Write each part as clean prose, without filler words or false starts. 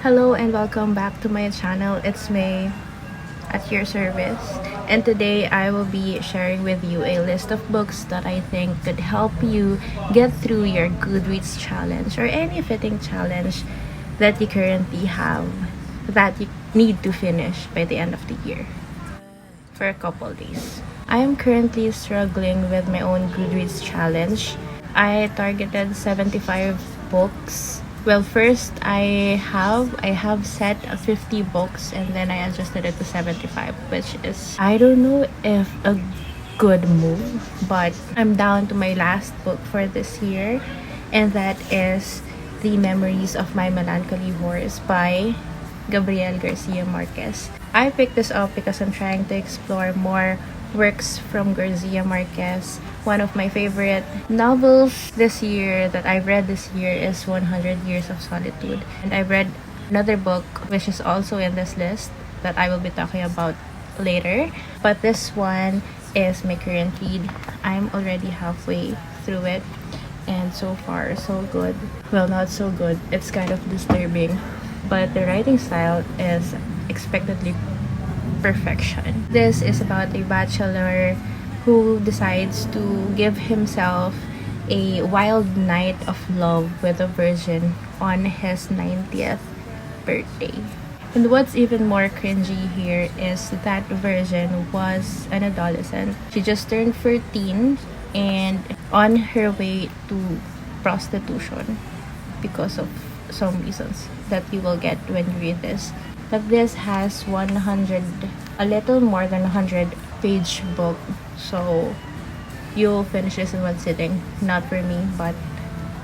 Hello and welcome back to my channel. It's May at your service, and today I will be sharing with you a list of books that I think could help you get through your Goodreads challenge or any fitting challenge that you currently have that you need to finish by the end of the year for a couple days. I am currently struggling with my own Goodreads challenge. I targeted 75 books. Well, first I have set 50 books and then I adjusted it to 75, which is, I don't know if a good move, but I'm down to my last book for this year, and that is The Memories of My Melancholy Horse by Gabriel Garcia Marquez. I picked this up because I'm trying to explore more works from Garcia Marquez. One of my favorite novels this year that I've read this year is 100 Years of Solitude. And I've read another book which is also in this list that I will be talking about later. But this one is my current read. I'm already halfway through it, and so far so good. Well, not so good. It's kind of disturbing, but the writing style is expectedly perfection. This is about a bachelor who decides to give himself a wild night of love with a virgin on his 90th birthday. And what's even more cringy here is that virgin was an adolescent. She just turned 14 and on her way to prostitution because of some reasons that you will get when you read this. But this has a little more than 100-page book, so you'll finish this in one sitting. Not for me, but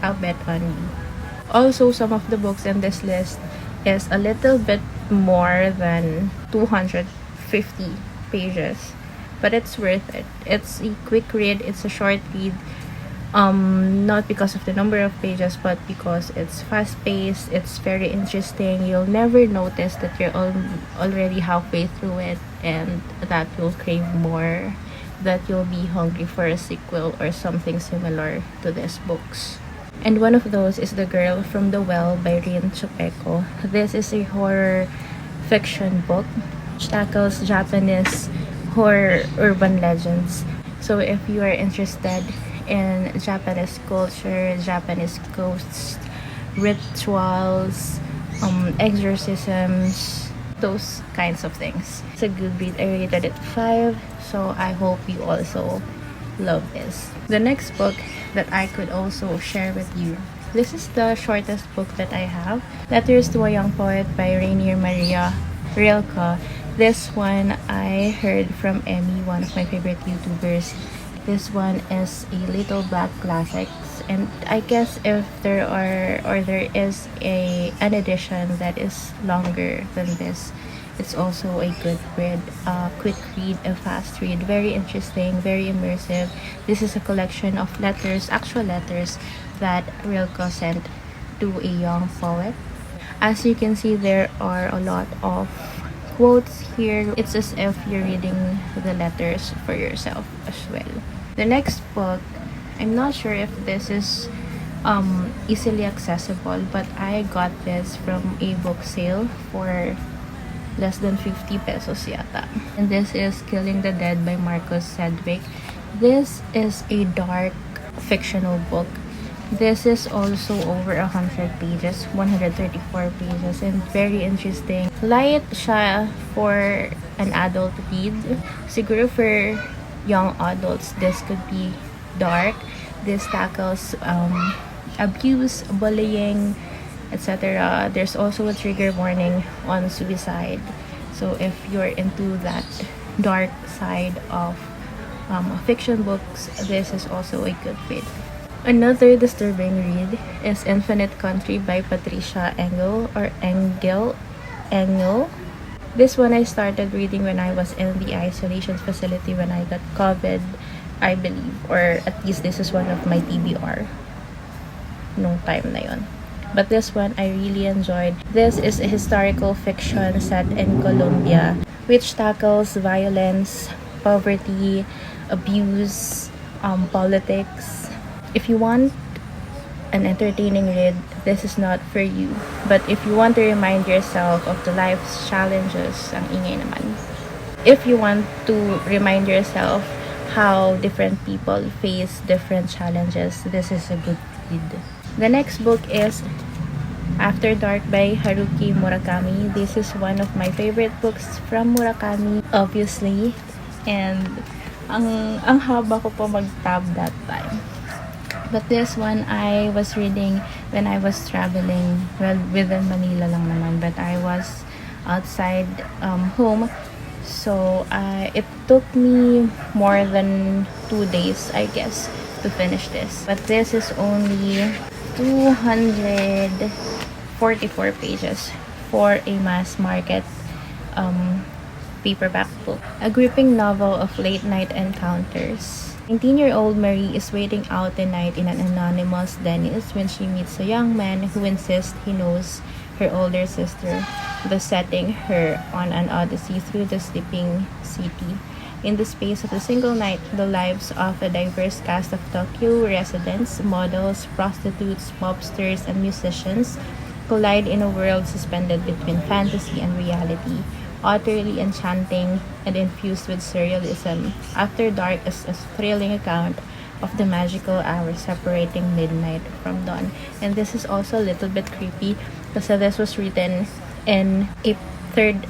I'll bet on you. Also, some of the books in this list is a little bit more than 250 pages, but it's worth it. It's a quick read, it's a short read. Not because of the number of pages, but because it's fast-paced, it's very interesting. You'll never notice that you're already halfway through it and that you'll crave more, that you'll be hungry for a sequel or something similar to these books. And one of those is The Girl from the Well by Rin Chupeco. This is a horror fiction book which tackles Japanese horror urban legends. So if you are interested in Japanese culture, Japanese ghosts, rituals, exorcisms, those kinds of things. It's a good read. I rated it 5, so I hope you also love this. The next book that I could also share with you, this is the shortest book that I have. Letters to a Young Poet by Rainier Maria Rilke. This one I heard from Emmy, one of my favorite YouTubers. This one is a little black classics, and I guess if there is an edition that is longer than this, it's also a good read, quick read, a fast read, very interesting, very immersive. This is a collection of letters, actual letters that Rilke sent to a young poet. As you can see, there are a lot of quotes here. It's as if you're reading the letters for yourself as well. The next book, I'm not sure if this is easily accessible, but I got this from a book sale for less than 50 pesos yata. And this is Killing the Dead by Marcus Sedgwick. This is a dark fictional book. This is also over 100 pages, 134 pages, and very interesting. Light siya for an adult read. Siguro for young adults, this could be dark. This tackles abuse, bullying, etc. There's also a trigger warning on suicide. So if you're into that dark side of fiction books, this is also a good read. Another disturbing read is Infinite Country by Patricia Engel. This one I started reading when I was in the isolation facility when I got COVID, I believe. Or at least this is one of my TBR nung time na yon. But this one I really enjoyed. This is a historical fiction set in Colombia which tackles violence, poverty, abuse, politics. If you want an entertaining read, this is not for you. But if you want to remind yourself of the life's challenges, ang ingay naman. If you want to remind yourself how different people face different challenges, this is a good read. The next book is After Dark by Haruki Murakami. This is one of my favorite books from Murakami, obviously. And ang haba ko po mag-tab that time. But this one I was reading when I was traveling, well, within Manila lang naman, but I was outside home. So it took me more than 2 days, I guess, to finish this. But this is only 244 pages for a mass market paperback book. A gripping novel of late night encounters. 19-year-old Marie is waiting out the night in an anonymous Denny's when she meets a young man who insists he knows her older sister, thus setting her on an odyssey through the sleeping city. In the space of a single night, the lives of a diverse cast of Tokyo residents, models, prostitutes, mobsters, and musicians collide in a world suspended between fantasy and reality, utterly enchanting and infused with surrealism. After Dark is a thrilling account of the magical hour separating midnight from dawn. And this is also a little bit creepy because this was written in a third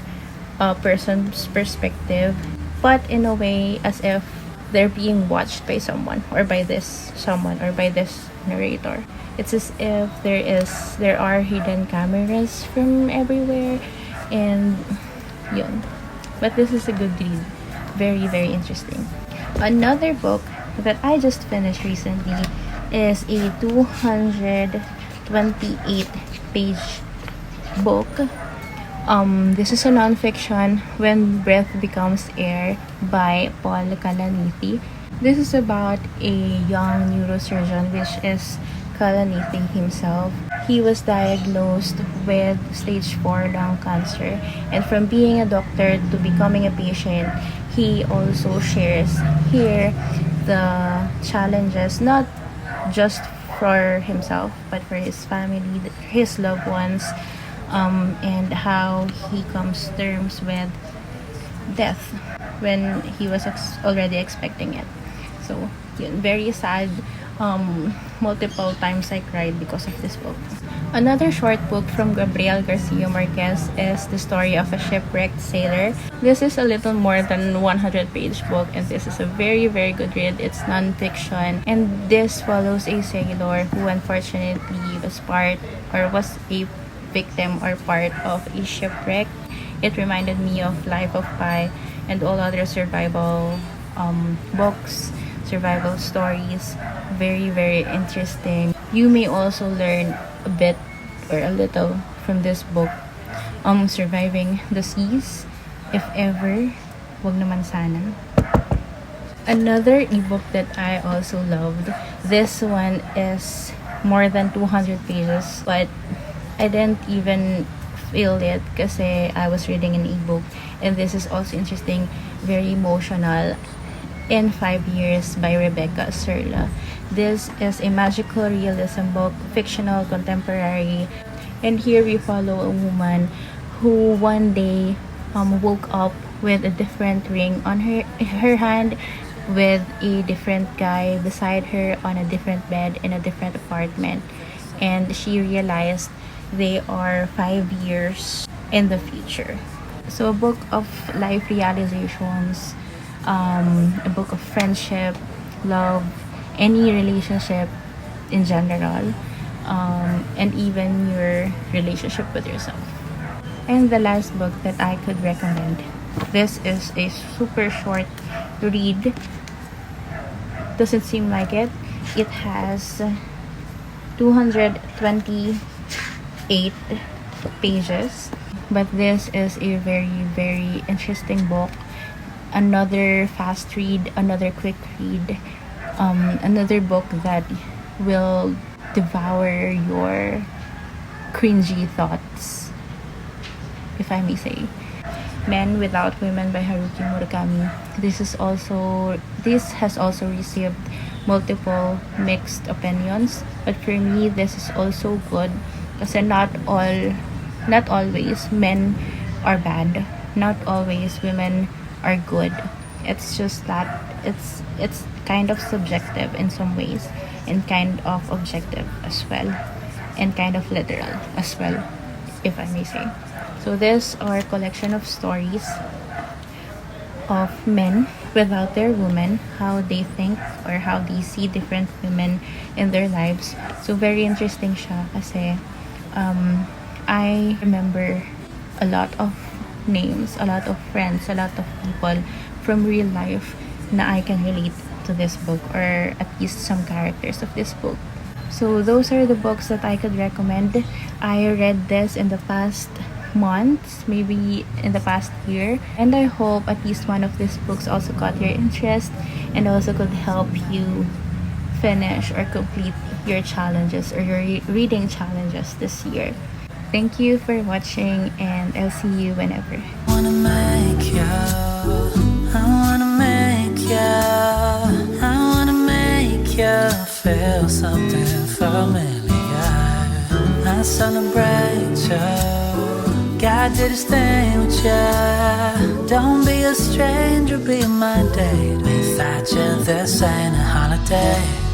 person's perspective, but in a way as if they're being watched by someone or by this narrator. It's as if there are hidden cameras from everywhere, and yun. But this is a good read. Very, very interesting. Another book that I just finished recently is a 228 page book. This is a non-fiction, When Breath Becomes Air by Paul Kalanithi. This is about a young neurosurgeon, which is Kalanithi himself. He was diagnosed with stage 4 lung cancer, and from being a doctor to becoming a patient, he also shares here the challenges, not just for himself, but for his family, his loved ones, and how he comes to terms with death when he was already expecting it. So, yun, very sad. Multiple times I cried because of this book. Another short book from Gabriel Garcia Marquez is The Story of a Shipwrecked Sailor. This is a little more than 100-page book, and this is a very, very good read. It's non-fiction, and this follows a sailor who unfortunately was a victim or part of a shipwreck. It reminded me of Life of Pi and all other survival books, survival stories. Very, very interesting. You may also learn a bit or a little from this book. Surviving the seas, if ever, wag naman sana. Another ebook that I also loved. This one is more than 200 pages, but I didn't even feel it kasi I was reading an ebook, and this is also interesting, very emotional. In 5 Years by Rebecca Serla. This is a magical realism book, fictional, contemporary, and here we follow a woman who one day woke up with a different ring on her hand, with a different guy beside her on a different bed in a different apartment, and she realized they are 5 years in the future. So a book of life realizations, a book of friendship, love, any relationship in general, and even your relationship with yourself. And the last book that I could recommend. This is a super short read. Doesn't seem like it. It has 228 pages. But this is a very, very interesting book. Another fast read, another quick read, another book that will devour your cringy thoughts, if I may say. Men Without Women by Haruki Murakami. This has also received multiple mixed opinions, But for me, this is also good kasi not always men are bad. Not always women are good. It's just that it's kind of subjective in some ways and kind of objective as well and kind of literal as well, if I may say. So these are a collection of stories of men without their women, how they think or how they see different women in their lives. So very interesting siya kasi I remember a lot of names, a lot of friends, a lot of people from real life na I can relate to this book or at least some characters of this book. So those are the books that I could recommend. I read this in the past months, maybe in the past year, and I hope at least one of these books also caught your interest and also could help you finish or complete your challenges or your reading challenges this year. Thank you for watching and I'll see you whenever. Wanna make you, I wanna make you, I wanna make you feel something familiar. I celebrate you, God did his thing with you. Don't be a stranger, be my date. Without you, this ain't a holiday.